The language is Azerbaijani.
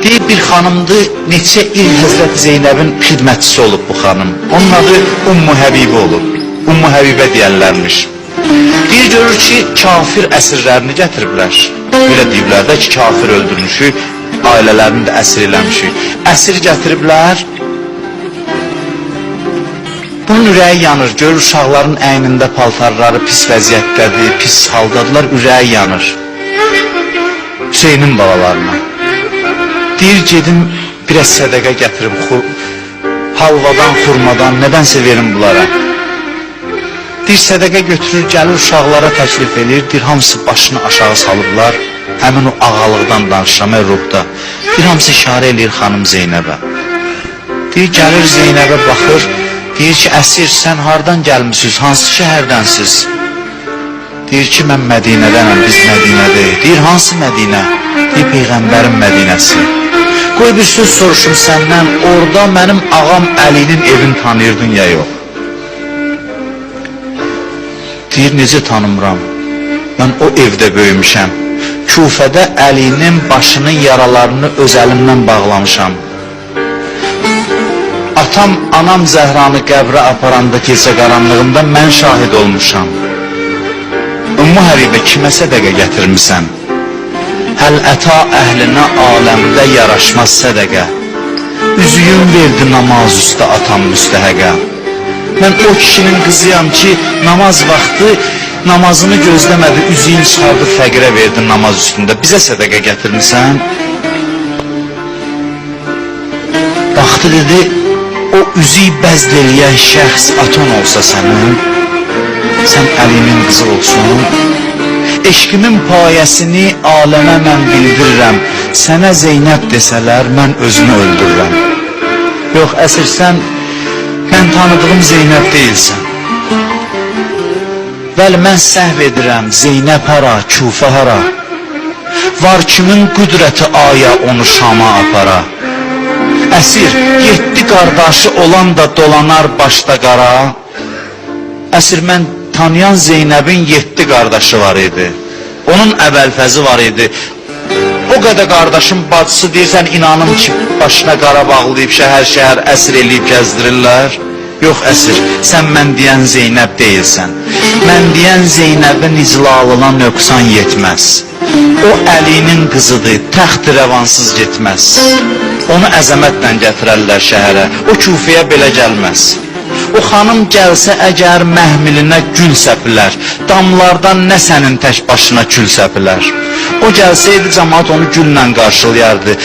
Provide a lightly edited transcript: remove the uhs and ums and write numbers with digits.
Deyib bir xanımdır, neçə il Həzrət Zeynəbin xidmətçisi olub bu xanım. Onun adı Ummu Həbibə olub. Ummu Həbibə deyərlərmiş. Deyir, görür ki, kafir əsirlərini gətiriblər. Belə deyiblər də ki, kafir öldürmüşük, ailələrini də əsir eləmişik. Əsir gətiriblər. Bunun ürəyi yanır, görür uşaqların əynində paltarları pis vəziyyətdədir, pis haldadılar, ürəyi yanır. Hüseynin balalarına. Deyir, gedim, biraz sədəqə gətirim, halvadan, xurmadan, nədənsə verin bunlara. Deyir, sədəqə götürür, gəlir uşaqlara təklif edir, deyir, hamısı başını aşağı salıblar, həmin o ağalıqdan danışıram, ruhda. Deyir, hamısı işarə edir xanım Zeynəbə. Deyir, gəlir Zeynəbə baxır, deyir ki, əsir, sən hardan gəlmişsiniz, hansı şəhərdənsiz? Deyir ki, mən Mədinədənəm, biz Mədinədəyik. Deyir, hansı Mədinə? Deyir, Peyğəmbərin Mədinəsi. Qoy bir söz soruşum səndən, orada mənim ağam Əlinin evini tanıyırdın ya yox? Deyir, necə tanımıram? Mən o evdə böyümüşəm. Kufədə Əlinin başının yaralarını öz əlimdən bağlamışam. Atam, anam Zəhranı qəbrə aparanda gecə qaranlığında mən şahid olmuşam. Ummu Həbibə, kimə sədəqə gətirmisən? Həl əta əhlinə aləmdə yaraşmaz sədəqə. Üzüyün verdi namaz üstə atam müstəhəqə. Mən o kişinin qızıyam ki, namaz vaxtı namazını gözləmədi, üzüyün çıxardı fəqirə verdi namaz üstündə. Bizə sədəqə gətirmisən? Baxdı dedi, o üzüyü bəzd eləyən şəxs atan olsa sənin, sən Əlinin qızı olsun. Eşqimin payəsini aləmə mən bildirirəm. Sənə Zeynəb desələr, mən özümü öldürürəm. Yox, əsir, sən mən tanıdığım Zeynəb deyilsən. Bəli, mən səhv edirəm, Zeynəb hara, Kufə hara? Var kimin qüdrəti aya onu Şama apara? Əsir, 7 qardaşı olan da dolanar başda qara. Əsir, mən tanıyan Zeynəbin 7 qardaşı var idi. Onun əvvəlfəzi var idi. O qədər qardaşın bacısı deyirsən, inanım ki, başına qara bağlayıb, şəhər-şəhər əsir eləyib gəzdirirlər. Yox, əsir, sən mən deyən Zeynəb deyilsən. Mən deyən Zeynəbin iclalına nöqsan yetməz. O Əlinin qızıdır, təxt rəvansız getməz. Onu əzəmətlə gətirərlər şəhərə, o Kufəyə belə gəlməz. O xanım gəlsə əgər məhmilinə gül səpilər, damlardan nə sənin tək başına kül səpilər. O gəlsəydi cəmaat onu gülla qarşılayardı.